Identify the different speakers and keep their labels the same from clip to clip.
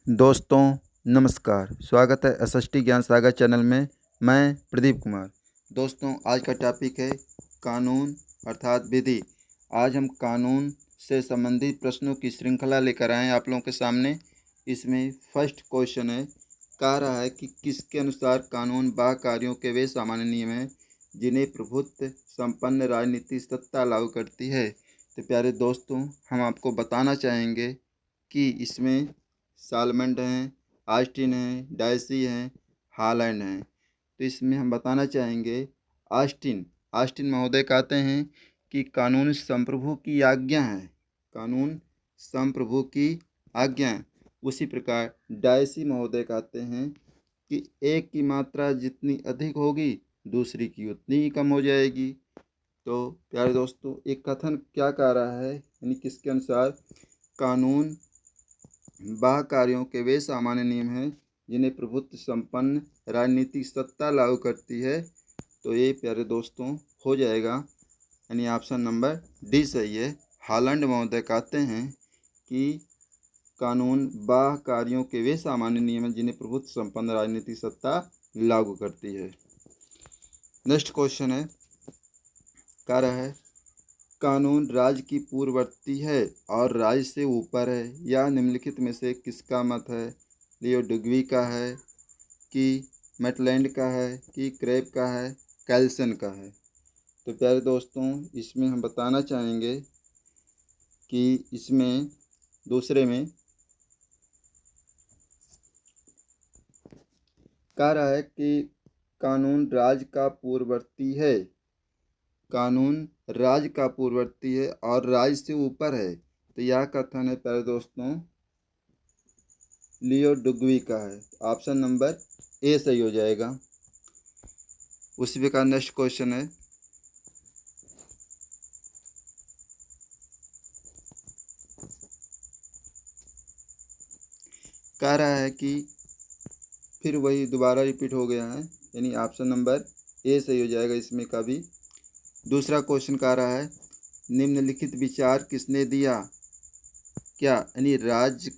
Speaker 1: दोस्तों नमस्कार। स्वागत है एसएसटी ज्ञान सागर चैनल में। मैं प्रदीप कुमार। दोस्तों आज का टॉपिक है कानून अर्थात विधि। आज हम कानून से संबंधित प्रश्नों की श्रृंखला लेकर आए हैं आप लोगों के सामने। इसमें फर्स्ट क्वेश्चन है, कह रहा है कि किसके अनुसार कानून वह कार्यों के वे सामान्य नियम हैं जिन्हें प्रभुत्व संपन्न राजनीतिक सत्ता लागू करती है। तो प्यारे दोस्तों, हम आपको बताना चाहेंगे कि इसमें सालमंड हैं, ऑस्टिन हैं, डायसी हैं, हालैंड हैं। तो इसमें हम बताना चाहेंगे ऑस्टिन महोदय कहते हैं कि कानून संप्रभु की आज्ञा है। कानून संप्रभु की आज्ञा है। उसी प्रकार डायसी महोदय कहते हैं कि एक की मात्रा जितनी अधिक होगी दूसरी की उतनी ही कम हो जाएगी। तो प्यारे दोस्तों, एक कथन क्या कह रहा है, यानी किसके अनुसार कानून वह कार्यों के वे सामान्य नियम हैं जिन्हें प्रभुत्व संपन्न राजनीतिक सत्ता लागू करती है। तो ये प्यारे दोस्तों हो जाएगा, यानी ऑप्शन नंबर डी सही है। हालैंड महोदय कहते हैं कि कानून वह कार्यों के वे सामान्य नियम हैं जिन्हें प्रभुत्व संपन्न राजनीतिक सत्ता लागू करती है। नेक्स्ट क्वेश्चन है, कह रहा है कानून राज्य की पूर्ववर्ती है और राज्य से ऊपर है। यह निम्नलिखित में से किसका मत है? लियो डुग्वी का है कि मैटलैंड का है कि क्रेब का है, कैल्सन का है? तो प्यारे दोस्तों, इसमें हम बताना चाहेंगे कि इसमें दूसरे में कह रहा है कि कानून राज्य का पूर्ववर्ती है। कानून राज्य का पूर्ववर्ती है और राज्य से ऊपर है। तो यह कथन है प्यारे दोस्तों लियो डुग्वी का है। ऑप्शन नंबर ए सही हो जाएगा। उसी प्रकार नेक्स्ट क्वेश्चन है, कह रहा है कि फिर वही दोबारा रिपीट हो गया है, यानी ऑप्शन नंबर ए सही हो जाएगा इसमें का भी। दूसरा क्वेश्चन कह रहा है निम्नलिखित विचार किसने दिया? क्या यानी राज्य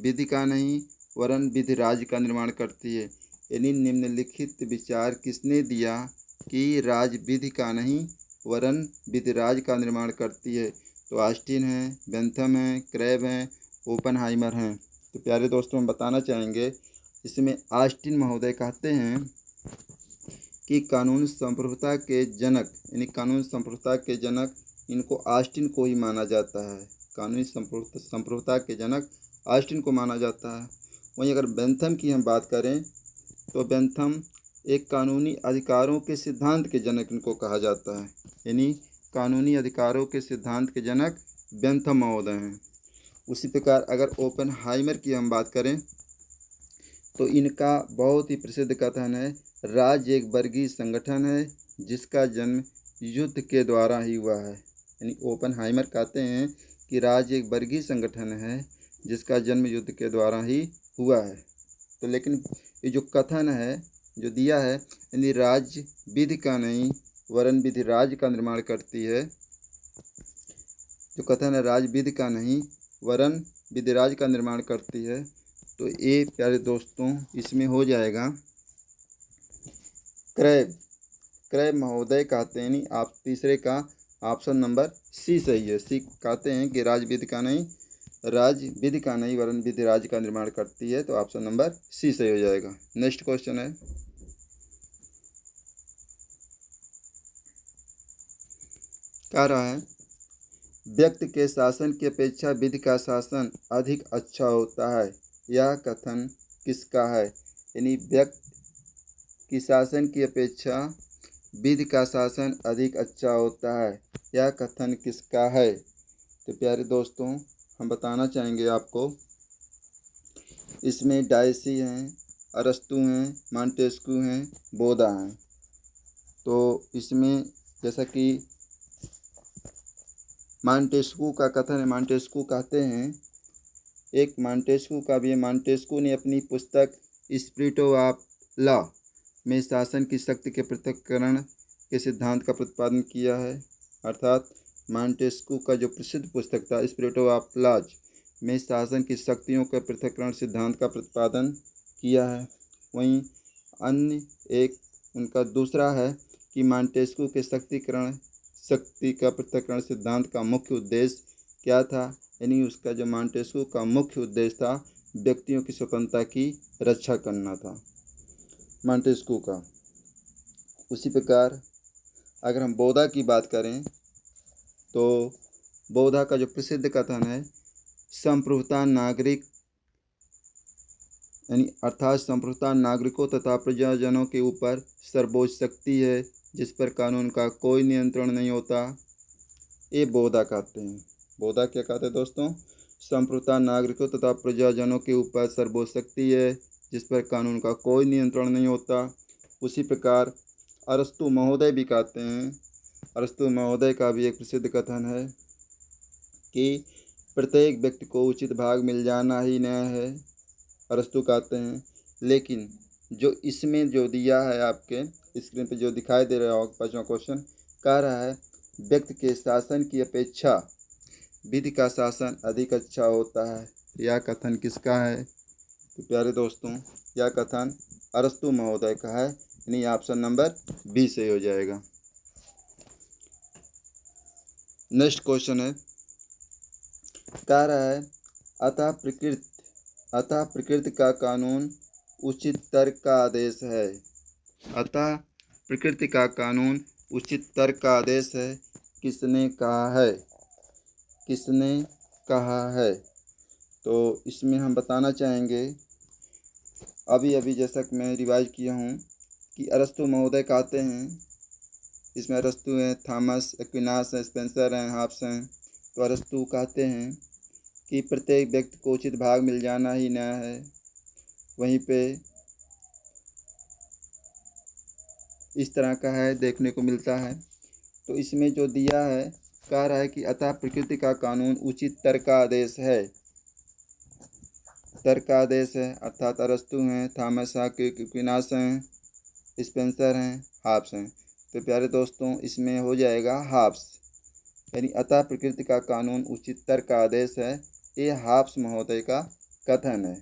Speaker 1: विधि का नहीं वरन विधि राज्य का निर्माण करती है। यानी निम्नलिखित विचार किसने दिया कि राज्य विधि का नहीं वरन विधि राज्य का निर्माण करती है? तो ऑस्टिन है, बेंथम है, क्रेब हैं, ओपनहाइमर हैं। तो प्यारे दोस्तों, हम बताना चाहेंगे इसमें ऑस्टिन महोदय कहते हैं कि कानून संप्रभुता के जनक, यानी कानून संप्रभुता के जनक इनको ऑस्टिन को ही माना जाता है। कानूनी संप्रभुता के जनक ऑस्टिन को माना जाता है। वहीं अगर बेंथम की हम बात करें तो बेंथम एक कानूनी अधिकारों के सिद्धांत के जनक इनको कहा जाता है। यानी कानूनी अधिकारों के सिद्धांत के जनक बेंथम महोदय हैं। उसी प्रकार अगर ओपनहाइमर की हम बात करें तो इनका बहुत ही प्रसिद्ध कथन है, राज्य एक वर्गीय संगठन है जिसका जन्म युद्ध के द्वारा ही हुआ है। यानी ओपनहाइमर कहते हैं कि राज्य एक वर्गीय संगठन है जिसका जन्म युद्ध के द्वारा ही हुआ है। तो लेकिन ये जो कथन है जो दिया है, यानी राज्य विधि का नहीं वरन विधि राज्य का निर्माण करती है। जो कथन है राज्य विधि का नहीं वरन विधि राज्य का निर्माण करती है। तो ये प्यारे दोस्तों इसमें हो जाएगा क्रेब महोदय कहते हैं, आप तीसरे का ऑप्शन नंबर सी सही है। सी कहते हैं कि राज्य विधि का नहीं वरन विधि राज्य का निर्माण करती है। तो ऑप्शन नंबर सी सही हो जाएगा। नेक्स्ट क्वेश्चन है, कह रहा है व्यक्ति के शासन की अपेक्षा विधि का शासन अधिक अच्छा होता है। यह कथन किसका है? यानी व्यक्ति की शासन की अपेक्षा विधि का शासन अधिक अच्छा होता है। यह कथन किसका है? तो प्यारे दोस्तों, हम बताना चाहेंगे आपको इसमें डायसी हैं, अरस्तु हैं, मॉन्टेस्क्यू हैं, बोधा हैं। तो इसमें जैसा कि मॉन्टेस्क्यू का कथन है, मॉन्टेस्क्यू कहते हैं, एक मॉन्टेस्क्यू का भी है। मॉन्टेस्क्यू ने अपनी पुस्तक स्पिरिट ऑफ लॉ में शासन की शक्ति के पृथक्करण के सिद्धांत का प्रतिपादन किया है। अर्थात मॉन्टेस्क्यू का जो प्रसिद्ध पुस्तक था स्पिरिट ऑफ लॉज, में शासन की शक्तियों के पृथक्करण सिद्धांत का प्रतिपादन किया है। वहीं अन्य एक उनका दूसरा है कि मॉन्टेस्क्यू के शक्ति का पृथक्करण सिद्धांत का मुख्य उद्देश्य क्या था, यानी उसका जो मॉन्टेस्क्यू का मुख्य उद्देश्य था व्यक्तियों की स्वतंत्रता की रक्षा करना था मॉन्टेस्क्यू का। उसी प्रकार अगर हम बोधा की बात करें तो बोधा का जो प्रसिद्ध कथन है संप्रभुता नागरिक यानी अर्थात संप्रभुता नागरिकों तथा प्रजाजनों के ऊपर सर्वोच्च शक्ति है जिस पर कानून का कोई नियंत्रण नहीं होता, ये बोधा कहते हैं। बोधा क्या कहते हैं दोस्तों? संप्रभुता नागरिकों तथा प्रजाजनों के ऊपर सर्वोच्च शक्ति है जिस पर कानून का कोई नियंत्रण नहीं होता। उसी प्रकार अरस्तु महोदय भी कहते हैं, अरस्तु महोदय का भी एक प्रसिद्ध कथन है कि प्रत्येक व्यक्ति को उचित भाग मिल जाना ही न्याय है, अरस्तु कहते हैं। लेकिन जो इसमें जो दिया है आपके स्क्रीन पे जो दिखाई दे रहा होगा 5वां क्वेश्चन कह रहा है व्यक्ति के शासन की अपेक्षा विधि का शासन अधिक अच्छा होता है। यह कथन किसका है? तो प्यारे दोस्तों यह कथन अरस्तु महोदय का है, यानी ऑप्शन नंबर बी से हो जाएगा। नेक्स्ट क्वेश्चन है, कह रहा है अतः प्रकृति का कानून उचित तर्क का आदेश है। अतः प्रकृति का कानून उचित तर्क का आदेश है, किसने कहा है? किसने कहा है? तो इसमें हम बताना चाहेंगे अभी जैसा कि मैं रिवाइज किया हूँ कि अरस्तु महोदय कहते हैं, इसमें अरस्तु हैं, थॉमस एक्विनास हैं, स्पेंसर हैं, हॉब्स हैं। तो अरस्तु कहते हैं कि प्रत्येक व्यक्ति को उचित भाग मिल जाना ही न्याय है। वहीं पे इस तरह का है देखने को मिलता है। तो इसमें जो दिया है कह रहा है कि अतः प्रकृति का कानून उचित तर्क का आदेश है। तर्क का आदेश है अर्थात अरस्तु हैं, थॉमस एक्विनास हैं, स्पेंसर हैं, हॉब्स हैं। तो प्यारे दोस्तों इसमें हो जाएगा हॉब्स, यानी अतः प्रकृति का कानून उचित तर्क का आदेश है। ये हॉब्स महोदय का कथन है,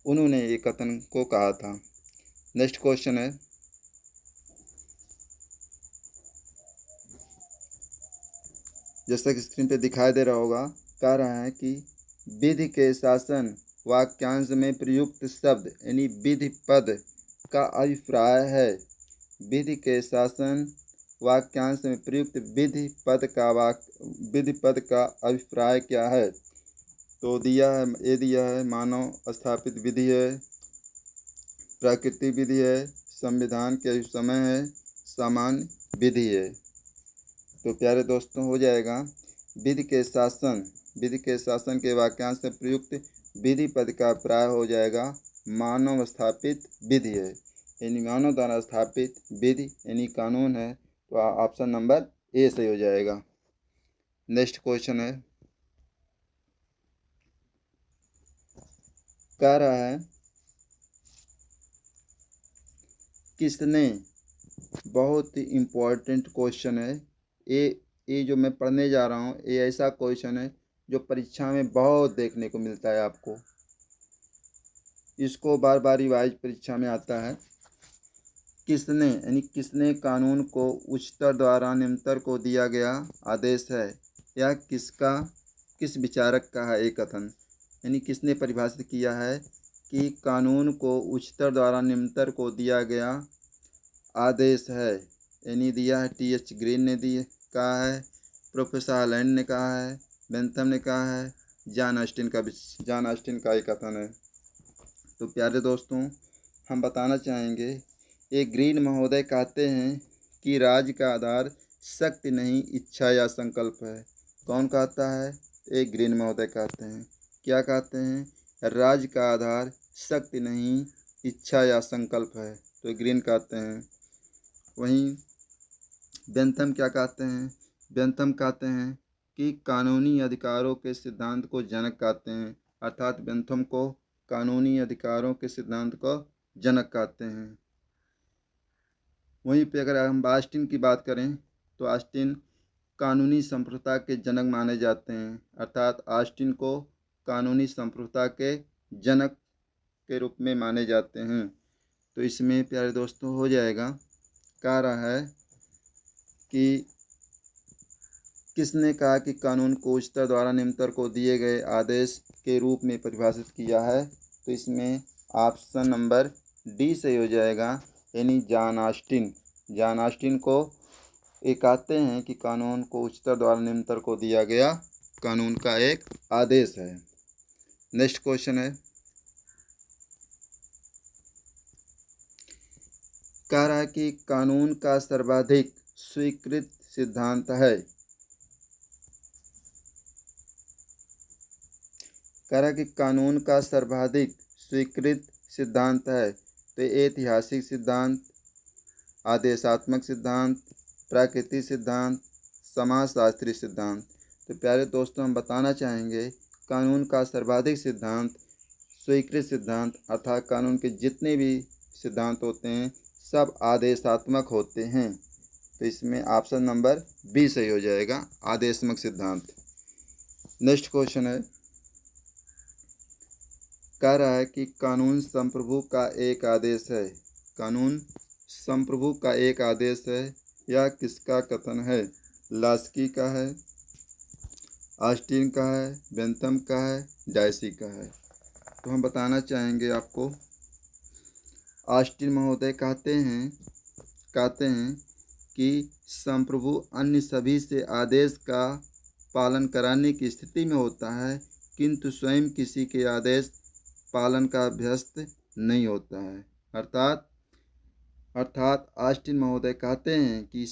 Speaker 1: उन्होंने ये कथन को कहा था। नेक्स्ट क्वेश्चन है, जैसा कि स्क्रीन पे दिखाई दे रहा होगा, कह रहा है कि विधि के शासन वाक्यांश में प्रयुक्त शब्द यानी विधि पद का अभिप्राय है। विधि के शासन वाक्यांश में प्रयुक्त विधि पद का अभिप्राय क्या है? तो दिया है, ये दिया है मानव स्थापित विधि है, प्राकृतिक विधि है, संविधान के समय है, सामान्य विधि है। तो प्यारे दोस्तों हो जाएगा विधि के शासन के वाक्यांश में प्रयुक्त विधि पद का प्राय हो जाएगा मानव स्थापित विधि है, यानी मानव द्वारा स्थापित विधि यानी कानून है। तो ऑप्शन नंबर ए सही हो जाएगा। नेक्स्ट क्वेश्चन है, कह रहा है किसने, बहुत ही इम्पोर्टेंट क्वेश्चन है ये जो मैं पढ़ने जा रहा हूँ, ये ऐसा क्वेश्चन है जो परीक्षा में बहुत देखने को मिलता है आपको, इसको बार बार रिवाइज परीक्षा में आता है। किसने यानी किसने कानून को उच्चतर द्वारा निम्नतर को दिया गया आदेश है, यह किस विचारक का है ये कथन, यानी किसने परिभाषित किया है कि कानून को उच्चतर द्वारा निम्नतर को दिया गया आदेश है, यानी दिया है टी.एच. ग्रीन ने कहा है, प्रोफेसर हॉलैंड ने कहा है, बेंथम ने कहा है, जॉन ऑस्टिन का एक कथन है। तो प्यारे दोस्तों हम बताना चाहेंगे ये ग्रीन महोदय कहते हैं कि राज्य का आधार शक्ति नहीं इच्छा या संकल्प है। कौन कहता है? ये ग्रीन महोदय कहते हैं। क्या कहते हैं? राज्य का आधार शक्ति नहीं इच्छा या संकल्प है, तो ग्रीन कहते हैं। वहीं बेंथम क्या कहते हैं? बेंथम कहते हैं कि कानूनी अधिकारों के सिद्धांत को जनक कहते हैं, अर्थात बेंथम को कानूनी अधिकारों के सिद्धांत को जनक कहते हैं। वहीं पे अगर हम ऑस्टिन की बात करें तो ऑस्टिन कानूनी संप्रभुता के जनक माने जाते हैं, अर्थात ऑस्टिन को कानूनी संप्रभुता के जनक के रूप में माने जाते हैं। तो इसमें प्यारे दोस्तों हो जाएगा, कह रहा है कि किसने कहा कि कानून को उच्चतर द्वारा निम्नतर को दिए गए आदेश के रूप में परिभाषित किया है। तो इसमें ऑप्शन नंबर डी सही हो जाएगा, यानी जॉन ऑस्टिन। जॉन ऑस्टिन को ये कहते हैं कि कानून को उच्चतर द्वारा निम्नतर को दिया गया कानून का एक आदेश है। नेक्स्ट क्वेश्चन है, कह रहा है कि कानून का सर्वाधिक स्वीकृत सिद्धांत है। कह रहा है कि कानून का सर्वाधिक स्वीकृत सिद्धांत है। तो ऐतिहासिक सिद्धांत, आदेशात्मक सिद्धांत, प्राकृतिक सिद्धांत, समाजशास्त्री सिद्धांत। तो प्यारे दोस्तों, हम बताना चाहेंगे कानून का सर्वाधिक सिद्धांत, स्वीकृत सिद्धांत अर्थात कानून के जितने भी सिद्धांत होते हैं सब आदेशात्मक होते हैं। तो इसमें ऑप्शन नंबर बी सही हो जाएगा, आदेशात्मक सिद्धांत। नेक्स्ट क्वेश्चन है, कह रहा है कि कानून संप्रभु का एक आदेश है। कानून संप्रभु का एक आदेश है, यह किसका कथन है? लास्की का है, ऑस्टिन का है, बेंथम का है, डायसी का है। तो हम बताना चाहेंगे आपको, ऑस्टिन महोदय कहते हैं कि संप्रभु अन्य सभी से आदेश का पालन कराने की स्थिति में होता है, किंतु स्वयं किसी के आदेश पालन का अभ्यस्त नहीं होता है। अर्थात ऑस्टिन महोदय कहते हैं कि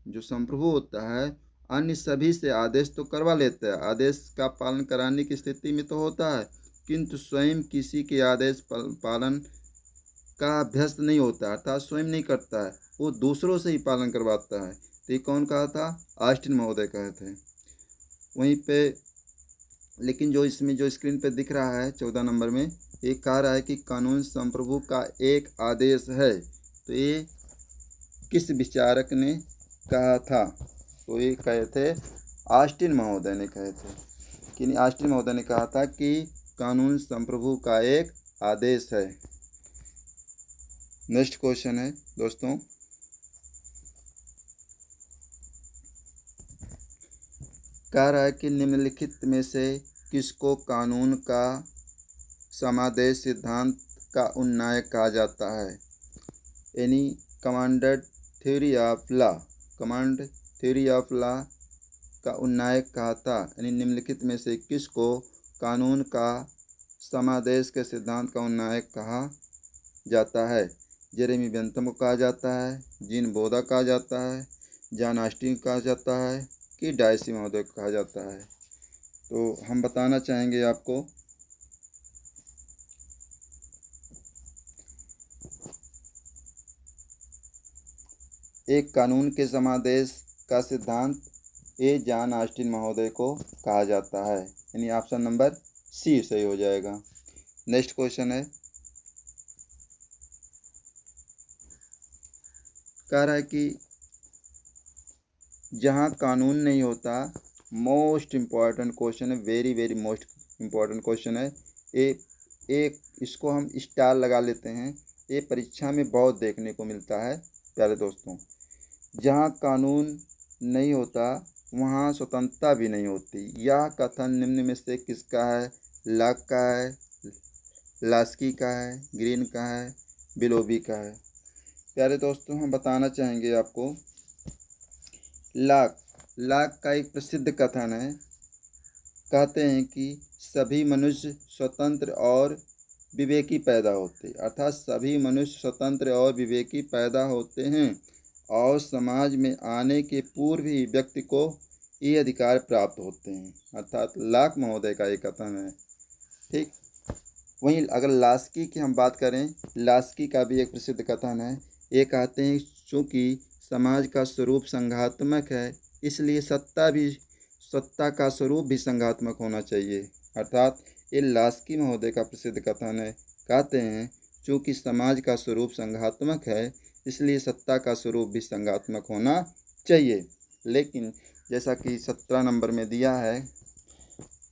Speaker 1: जो संप्रभु होता है अन्य सभी से आदेश तो करवा लेता है, आदेश का पालन कराने की स्थिति में तो होता है, किंतु स्वयं किसी के आदेश पालन का अभ्यस्त नहीं होता, अर्थात स्वयं नहीं करता है, वो दूसरों से ही पालन करवाता है। तो ये कौन कहा था? ऑस्टिन महोदय कहे थे। वहीं पे लेकिन जो इसमें जो स्क्रीन पे दिख रहा है 14 नंबर में, ये कह रहा है कि कानून संप्रभु का एक आदेश है। तो ये किस विचारक ने कहा था? तो ये कहे थे ऑस्टिन महोदय ने कहे थे कि ऑस्टिन महोदय ने कहा था कि कानून संप्रभु का एक आदेश है। नेक्स्ट क्वेश्चन है दोस्तों, कह रहा है कि निम्नलिखित में से किसको कानून का समादेश सिद्धांत का उन्नायक कहा जाता है? यानी कमांड थ्योरी ऑफ लॉ का उन्नायक कहा था। यानी निम्नलिखित में से किसको कानून का समादेश के सिद्धांत का उन्नायक कहा जाता है? जेरेमी बेंथम को कहा जाता है, जीन बोधा कहा जाता है, जॉन ऑस्टिन कहा जाता है कि डायसी महोदय को कहा जाता है? तो हम बताना चाहेंगे आपको, एक कानून के समादेश का सिद्धांत ए जॉन ऑस्टिन महोदय को कहा जाता है, यानी ऑप्शन नंबर सी सही हो जाएगा। नेक्स्ट क्वेश्चन है, कह रहा है कि जहाँ कानून नहीं होता, मोस्ट इम्पॉर्टेंट क्वेश्चन है, वेरी मोस्ट इम्पॉर्टेंट क्वेश्चन है। एक इसको हम स्टार लगा लेते हैं, ये परीक्षा में बहुत देखने को मिलता है प्यारे दोस्तों। जहाँ कानून नहीं होता वहाँ स्वतंत्रता भी नहीं होती। यह कथन निम्न में से किसका है? लॉक का है, लास्की का है, ग्रीन का है, बिलोबी का है? प्यारे दोस्तों, हम बताना चाहेंगे आपको, लॉक का एक प्रसिद्ध कथन है। कहते हैं कि सभी मनुष्य स्वतंत्र और विवेकी पैदा होते, अर्थात सभी मनुष्य स्वतंत्र और विवेकी पैदा होते हैं और समाज में आने के पूर्व ही व्यक्ति को ये अधिकार प्राप्त होते हैं, अर्थात लॉक महोदय का एक कथन है। ठीक, वहीं अगर लास्की की हम बात करें, लास्की का भी एक प्रसिद्ध कथन है। ये कहते हैं चूँकि समाज का स्वरूप संघात्मक है, इसलिए सत्ता का स्वरूप भी संघात्मक होना चाहिए, अर्थात ये लास्की महोदय का प्रसिद्ध कथन है। कहते हैं चूँकि समाज का स्वरूप संघात्मक है, इसलिए सत्ता का स्वरूप भी संघात्मक होना चाहिए। लेकिन जैसा कि 17 नंबर में दिया है,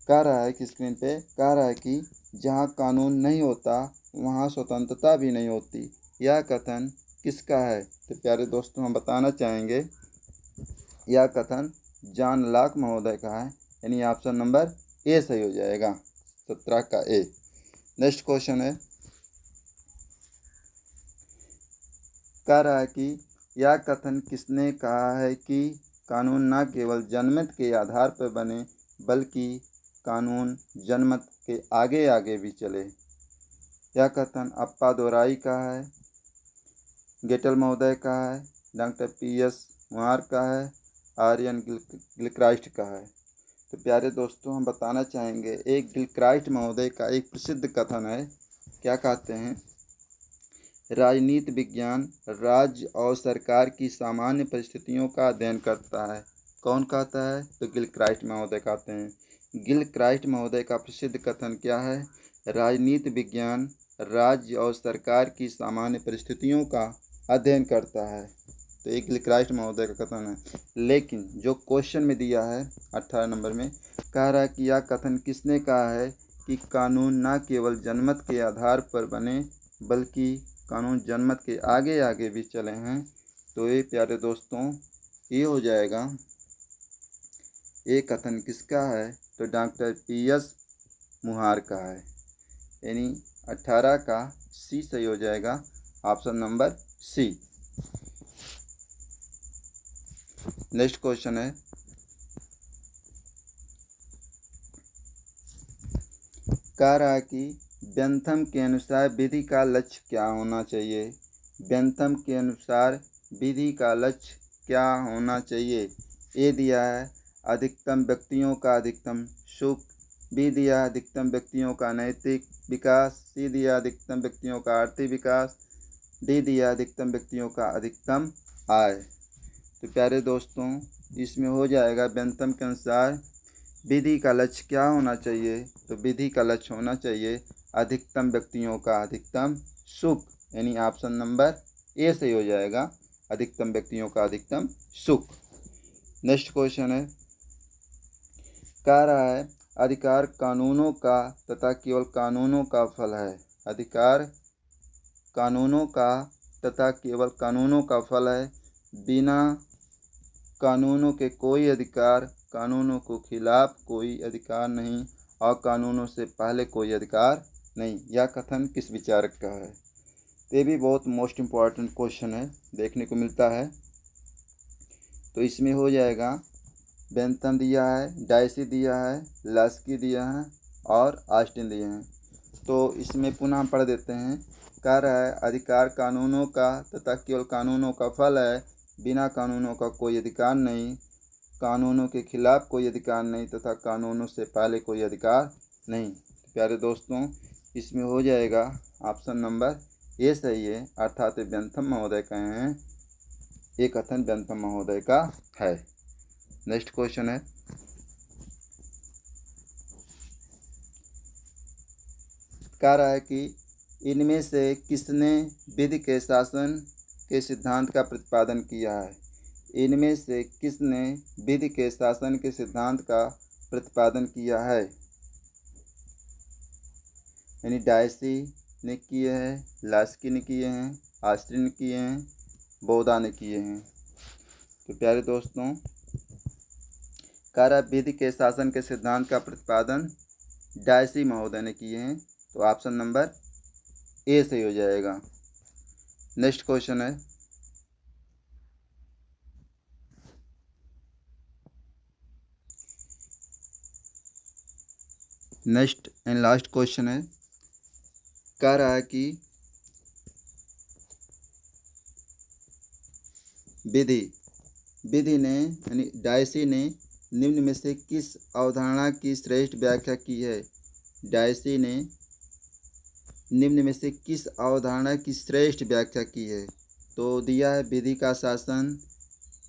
Speaker 1: कह रहा है कि स्क्रीन पे कह रहा है कि जहाँ कानून नहीं होता वहाँ स्वतंत्रता भी नहीं होती। यह कथन किसका है? तो प्यारे दोस्तों, हम बताना चाहेंगे यह कथन जॉन लॉक महोदय का है, यानी ऑप्शन नंबर ए सही हो जाएगा, 17 का ए। नेक्स्ट क्वेश्चन है, कह रहा है कि यह कथन किसने कहा है कि कानून न केवल जनमत के आधार पर बने बल्कि कानून जनमत के आगे आगे भी चले। यह कथन अप्पा दोराई का है, गेटल महोदय का है, डॉक्टर पी.एस. मुहार का है, आर्यन गिलक्राइस्ट का है। तो प्यारे दोस्तों, हम बताना चाहेंगे एक गिलक्राइस्ट महोदय का एक प्रसिद्ध कथन है। क्या कहते हैं? राजनीति विज्ञान राज्य और सरकार की सामान्य परिस्थितियों का अध्ययन करता है। कौन कहता है? तो गिलक्राइस्ट महोदय कहते हैं। गिलक्राइस्ट महोदय का प्रसिद्ध कथन क्या है? राजनीति विज्ञान राज्य और सरकार की सामान्य परिस्थितियों का अध्ययन करता है। तो एक गिलक्राइस्ट महोदय का कथन है। लेकिन जो क्वेश्चन में दिया है 18 नंबर में, कह रहा है कि यह कथन किसने कहा है कि कानून न केवल जनमत के आधार पर बने बल्कि कानून जनमत के आगे आगे भी चले हैं। तो ये प्यारे दोस्तों, ये हो जाएगा, ये कथन किसका है? तो डॉक्टर पी.एस. मुहार का है, यानी 18 का सी सही हो जाएगा, option number C. Next question है, कह रहा है कि बेंथम के अनुसार विधि का लक्ष्य क्या होना चाहिए? बेंथम के अनुसार विधि का लक्ष्य क्या होना चाहिए? ए दिया है अधिकतम व्यक्तियों का अधिकतम सुख, बी दिया है अधिकतम व्यक्तियों का नैतिक विकास, सी दिया अधिकतम व्यक्तियों का आर्थिक विकास, डी दिया अधिकतम व्यक्तियों का अधिकतम आय। तो प्यारे दोस्तों, इसमें हो जाएगा बेंथम के अनुसार विधि का लक्ष्य क्या होना चाहिए? तो विधि का लक्ष्य होना चाहिए अधिकतम व्यक्तियों का अधिकतम सुख, यानी ऑप्शन नंबर ए सही हो जाएगा, अधिकतम व्यक्तियों का अधिकतम सुख। नेक्स्ट क्वेश्चन है, कह रहा है अधिकार कानूनों का तथा केवल कानूनों का फल है। अधिकार कानूनों का तथा केवल कानूनों का फल है। बिना कानूनों के कोई अधिकार, कानूनों के खिलाफ कोई अधिकार नहीं और कानूनों से पहले कोई अधिकार नहीं। यह कथन किस विचारक का है? ये भी बहुत मोस्ट इम्पॉर्टेंट क्वेश्चन है, देखने को मिलता है। तो इसमें हो जाएगा बेंथम दिया है, डायसी दिया है, लास्की दिया है और ऑस्टिन दिए हैं। तो इसमें पुनः हम पढ़ देते हैं। कह रहा है अधिकार कानूनों का तथा केवल कानूनों का फल है। बिना कानूनों का कोई अधिकार नहीं, कानूनों के खिलाफ कोई अधिकार नहीं तथा कानूनों से पहले कोई अधिकार नहीं। प्यारे दोस्तों, इसमें हो जाएगा ऑप्शन नंबर ए सही है, अर्थात बेंथम महोदय कहे हैं, ये कथन बेंथम महोदय का है। नेक्स्ट क्वेश्चन है, कह रहा है कि इनमें से किसने विधि के शासन के सिद्धांत का प्रतिपादन किया है? इनमें से किसने विधि के शासन के सिद्धांत का प्रतिपादन किया है? यानी डायसी ने किए हैं, लास्की ने किए हैं, ऑस्टिन ने किए हैं, बोधा ने किए हैं। तो प्यारे दोस्तों, कह रहा विधि के शासन के सिद्धांत का प्रतिपादन डायसी महोदय ने किए हैं। तो ऑप्शन नंबर ए सही हो जाएगा। नेक्स्ट क्वेश्चन है, नेक्स्ट एंड लास्ट क्वेश्चन है, कह रहा है कि विधि ने यानी डायसी ने निम्न में से किस अवधारणा की श्रेष्ठ व्याख्या की है? डायसी ने निम्न में से किस अवधारणा की श्रेष्ठ व्याख्या की है? तो दिया है विधि का शासन,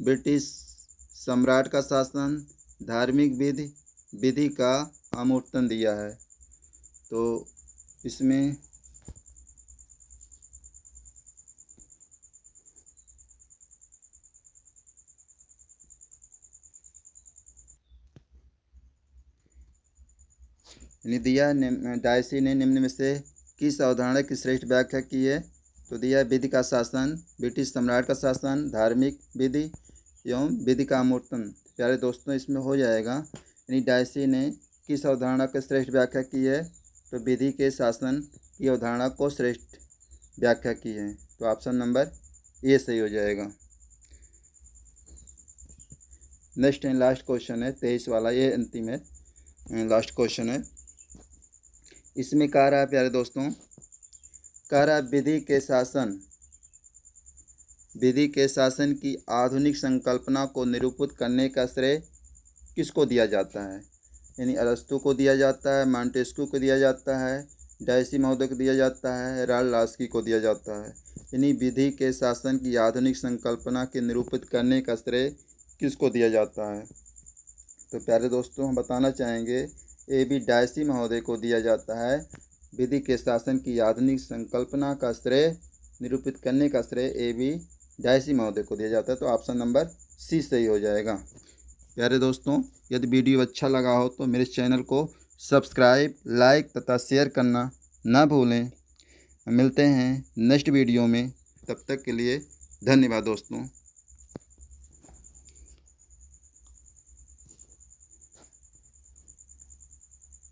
Speaker 1: ब्रिटिश सम्राट का शासन, धार्मिक विधि, विधि का अमूर्तन दिया है। तो इसमें यानी दिया डायसी ने निम्न में से किस अवधारणा की श्रेष्ठ व्याख्या की है। तो दिया विधि का शासन, ब्रिटिश सम्राट का शासन, धार्मिक विधि एवं विधि का अमूर्तन। प्यारे दोस्तों, इसमें हो जाएगा यानी डायसी ने किस अवधारणा की श्रेष्ठ व्याख्या की है। तो विधि के शासन की अवधारणा को श्रेष्ठ व्याख्या की है। तो ऑप्शन नंबर ए सही हो जाएगा। नेक्स्ट एंड लास्ट क्वेश्चन है 23 वाला, ये अंतिम है, लास्ट क्वेश्चन है। इसमें कह रहा है प्यारे दोस्तों, कह रहा है विधि के शासन की आधुनिक संकल्पना को निरूपित करने का श्रेय किसको दिया जाता है। यानी अरस्तु को दिया जाता है, मॉन्टेस्क्यू को दिया जाता है, डायसी महोदय को दिया जाता है, राल्स्की को दिया जाता है। यानी विधि के शासन की आधुनिक संकल्पना के निरूपित करने का श्रेय किसको दिया जाता है। तो प्यारे दोस्तों, हम बताना चाहेंगे ए बी डायसी महोदय को दिया जाता है। विधि के शासन की आधुनिक संकल्पना का श्रेय, निरूपित करने का श्रेय ए बी डायसी महोदय को दिया जाता है। तो ऑप्शन नंबर सी सही हो जाएगा। प्यारे दोस्तों, यदि वीडियो अच्छा लगा हो तो मेरे चैनल को सब्सक्राइब, लाइक तथा शेयर करना ना भूलें। मिलते हैं नेक्स्ट वीडियो में, तब तक के लिए धन्यवाद दोस्तों।